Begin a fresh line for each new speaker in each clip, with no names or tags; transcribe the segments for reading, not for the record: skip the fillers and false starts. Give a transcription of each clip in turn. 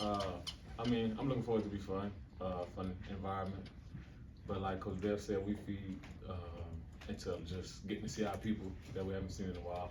I mean, I'm looking forward to be fun environment. But like Coach Dev said, we feed into just getting to see our people that we haven't seen in a while.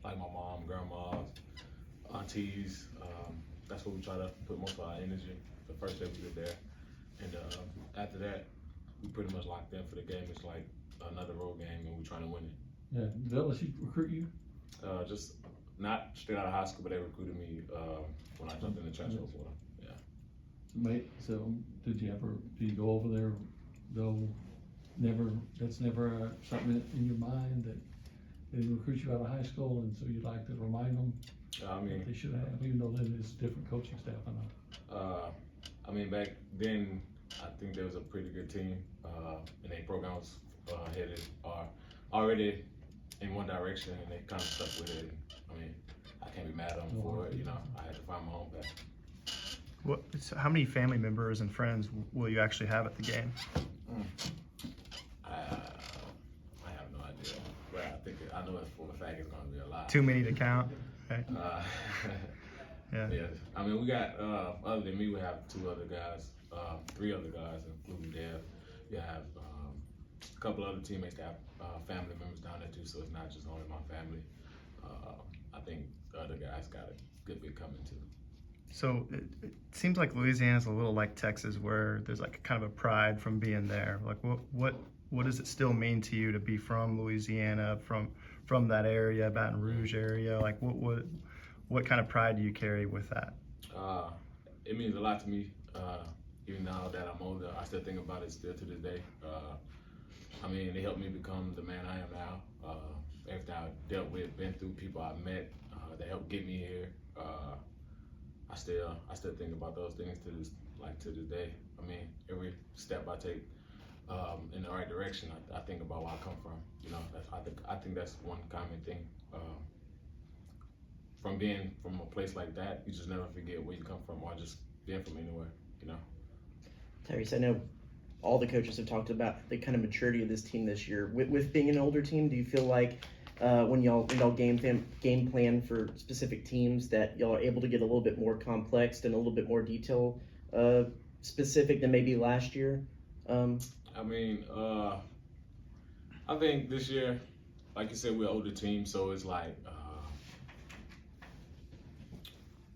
Like my mom, grandmas, aunties. That's what we try to put most of our energy. The first day we get there, and after that, we pretty much locked in for the game. It's like another road game, and we're trying to win it.
Yeah, did LSU recruit you?
Just not straight out of high school, but they recruited me when I jumped in the transfer portal. Yeah.
Mate, so did you go over there though? Never, that's never something in your mind that they recruit you out of high school, and so you'd like to remind them
I mean,
they should have, even though that is different coaching staff, I know.
I mean, back then, I think there was a pretty good team, and their programs headed are already in one direction, and they kind of stuck with it. I mean, I can't be mad at them for it. You know, I had to find my own path.
So how many family members and friends will you actually have at the game?
I have no idea, but I know it for a fact it's going to be a lot.
Too many to count. Right?
Yeah. I mean, we got other than me, we have three other guys, including Dev. We have a couple other teammates that have family members down there too, so it's not just only my family. I think the other guys got a good bit coming too.
So it seems like Louisiana's a little like Texas, where there's like kind of a pride from being there. Like what does it still mean to you to be from Louisiana, from that area, Baton Rouge area? Like what kind of pride do you carry with that?
It means a lot to me. Even now that I'm older, I still think about it still to this day. I mean, they helped me become the man I am now. Everything I've dealt with, been through, people I've met, that helped get me here. I still think about those things to this day. I mean, every step I take in the right direction, I think about where I come from. You know, I think that's one common thing. From being from a place like that, you just never forget where you come from, or just being from anywhere. You know.
Tyrece, I know all the coaches have talked about the kind of maturity of this team this year. With being an older team, do you feel like when y'all game plan for specific teams that y'all are able to get a little bit more complex and a little bit more detail specific than maybe last year?
I mean, I think this year, like you said, we're an older team, so it's like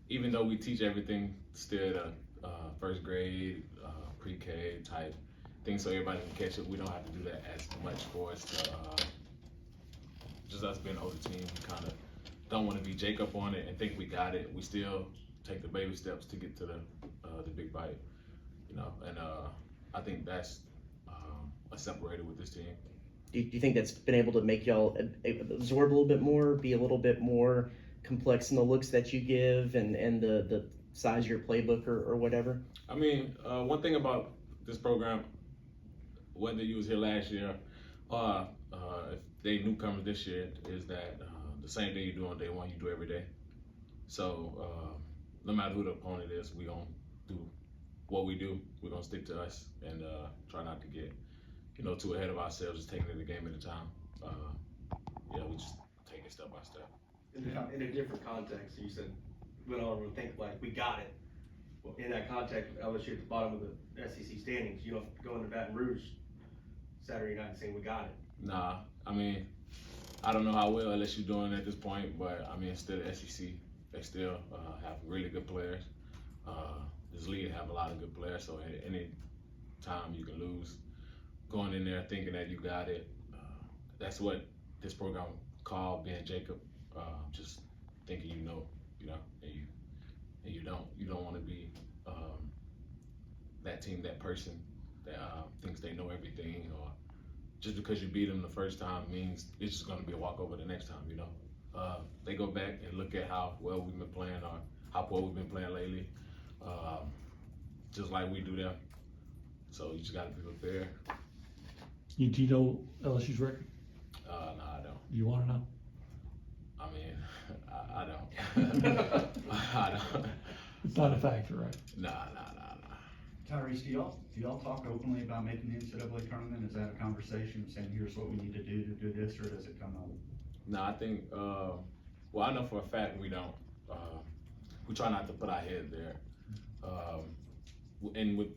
even though we teach everything still at first grade, pre-K type things, so everybody can catch it. We don't have to do that as much for us to just us being an older team. We kind of don't want to be Jacob on it and think we got it. We still take the baby steps to get to the big bite, you know. And I think that's a separator with this team.
Do you think that's been able to make y'all absorb a little bit more, be a little bit more complex in the looks that you give and the size of your playbook or whatever?
I mean, one thing about this program, whether you was here last year or if they newcomers this year, is that the same thing you do on day one, you do every day. So no matter who the opponent is, we gonna do what we do. We're gonna stick to us and try not to get too ahead of ourselves, just taking it a game at a time. We just take it step by step.
In a different context, you said we don't think like we got it. Well, in that context, LSU at the bottom of the SEC standings. You don't go into Baton Rouge Saturday night saying we got it.
Nah, I mean, I don't know how well LSU doing at this point, but I mean, it's still the SEC. They still have really good players. This league have a lot of good players, so at any time you can lose. Going in there thinking that you got it, that's what this program called being Jacob. Just thinking and you don't. You don't want to be that team, that person that thinks they know everything, or just because you beat them the first time means it's just going to be a walkover the next time. They go back and look at how well we've been playing or how poor we've been playing lately, just like we do them. So you just got to be prepared.
Do you know LSU's record?
No, I don't.
You want to know?
I mean, I don't. I don't.
It's not a factor, right?
Nah.
Tyrece, do y'all talk openly about making the NCAA tournament? Is that a conversation saying here's what we need to do this, or does it come out?
No, I think. Well, I know for a fact we don't. We try not to put our head there. And with,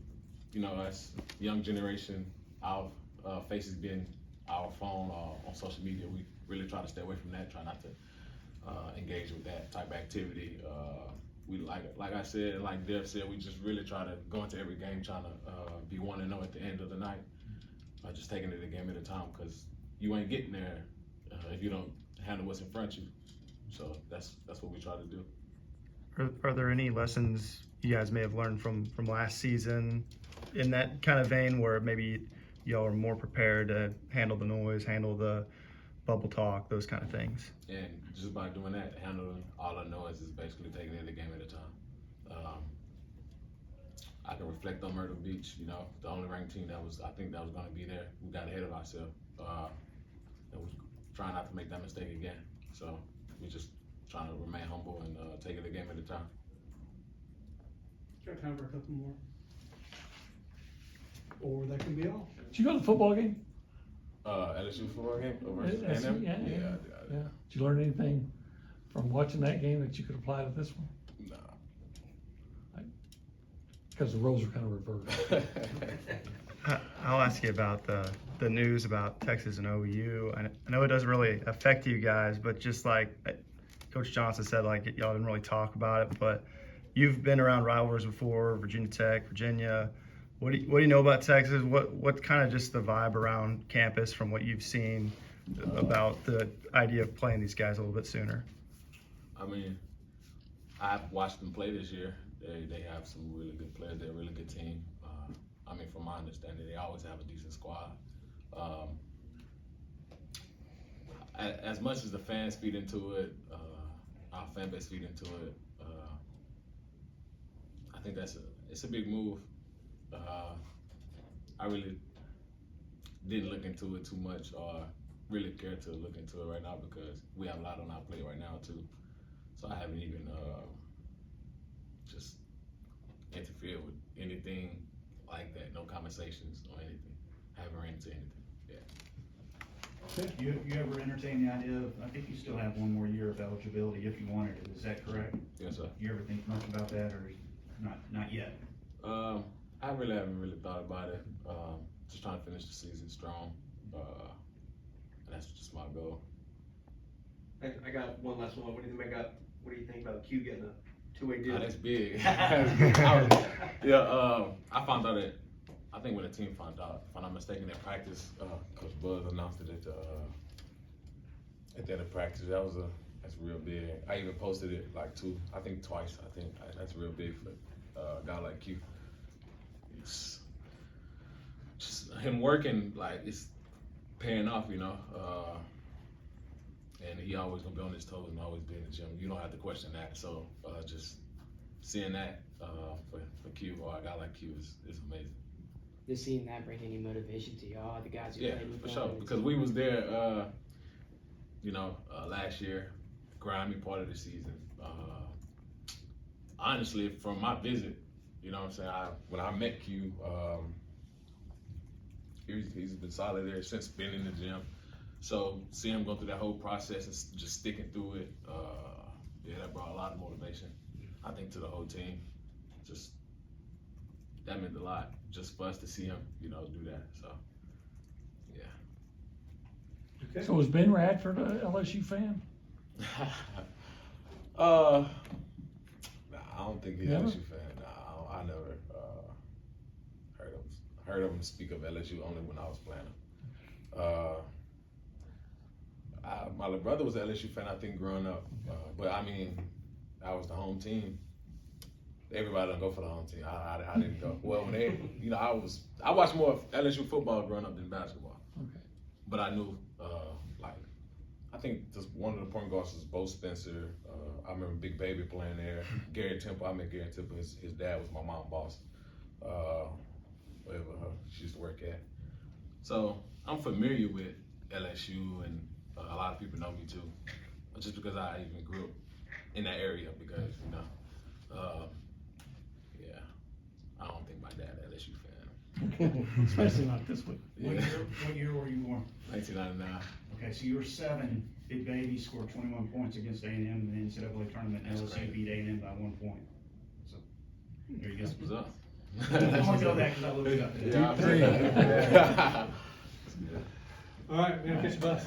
you know, us young generation, our faces being our phone or on social media, we really try to stay away from that, try not to engage with that type of activity. We like I said, like Dev said, we just really try to go into every game trying to be 1-0 at the end of the night. Just taking it a game at a time, because you ain't getting there if you don't handle what's in front of you. So that's what we try to do.
Are there any lessons you guys may have learned from last season in that kind of vein, where maybe y'all are more prepared to handle the noise, handle the bubble talk, those kind of things?
And just by doing that, handling all the noise is basically taking it a game at a time. I can reflect on Myrtle Beach, you know, the only ranked team I think that was going to be there. We got ahead of ourselves. And we trying not to make that mistake again. So we just trying to remain humble and take it a game at a time.
Got time for a couple more. Or that can be all.
Did you go to the football game?
LSU football game versus
LSU,
A&M?
yeah.
Yeah.
Did you learn anything from watching that game that you could apply to this one?
Nah.
Because the roles are kind of reversed.
I'll ask you about the news about Texas and OU. I know it doesn't really affect you guys, but just like Coach Johnson said, like y'all didn't really talk about it, but you've been around rivalries before, Virginia Tech, Virginia. What do you know about Texas? What kind of just the vibe around campus from what you've seen about the idea of playing these guys a little bit sooner?
I mean, I've watched them play this year. They have some really good players. They're a really good team. I mean, from my understanding, they always have a decent squad. As much as the fans feed into it, our fan base feed into it, I think it's a big move. I really didn't look into it too much or really care to look into it right now, because we have a lot on our plate right now too. So I haven't even just interfered with anything like that. No conversations or anything. I haven't ran into anything. Yeah.
You ever entertain the idea of, I think you still have one more year of eligibility if you wanted it, is that correct?
Yes, sir.
You ever think much about that, or not yet?
I really haven't thought about it. Just trying to finish the season strong. That's just my goal.
I got one last one. What do you think about Q getting a two-way deal?
Oh, that's big. I found out that, I think when the team found out, if I'm not mistaken, at practice, Coach Buzz announced it at the end of practice. That's real big. I even posted it like twice. I think that's real big for a guy like Q. It's just him working, like, it's paying off, you know. And he always gonna be on his toes and always be in the gym. You don't have to question that. So just seeing that for Q, or a guy like Q, is amazing.
Does seeing that bring any motivation to y'all, the guys who
Yeah,
played with
for
them?
sure. Because we was there, last year, grimy part of the season. Honestly, from my visit, you know what I'm saying, when I met Q, he's been solid there since being in the gym. So seeing him go through that whole process and just sticking through it, that brought a lot of motivation, I think, to the whole team. Just, that meant a lot, just for us to see him, do that. So, yeah.
Okay.
So was Ben Radford a LSU fan?
Nah, I don't think he's an
Never?
LSU fan. Nah, I never heard of him speak of LSU only when I was playing. My little brother was an LSU fan, I think, growing up. But I mean, I was the home team. Everybody don't go for the home team. I didn't go. Well, when I watched more of LSU football growing up than basketball.
Okay.
But I knew, I think just one of the point guards was Bo Spencer. I remember Big Baby playing there. Gary Temple, I met Gary Temple. His dad was my mom's boss. Wherever she used to work at. So I'm familiar with LSU, and a lot of people know me too. Just because I even grew up in that area, because, I don't think my dad LSU fan.
Especially not this week.
Yeah.
What year were you born?
1999.
Okay, so you were 7. Big Baby scored 21 points against A&M in the NCAA tournament, and
That's
LSU
crazy.
beat A&M by 1 point. So There you go.
What's up?
I'm gonna go back because I looked it up.
Yeah.
Deep three.
Yeah.
All right, man, catch the bus.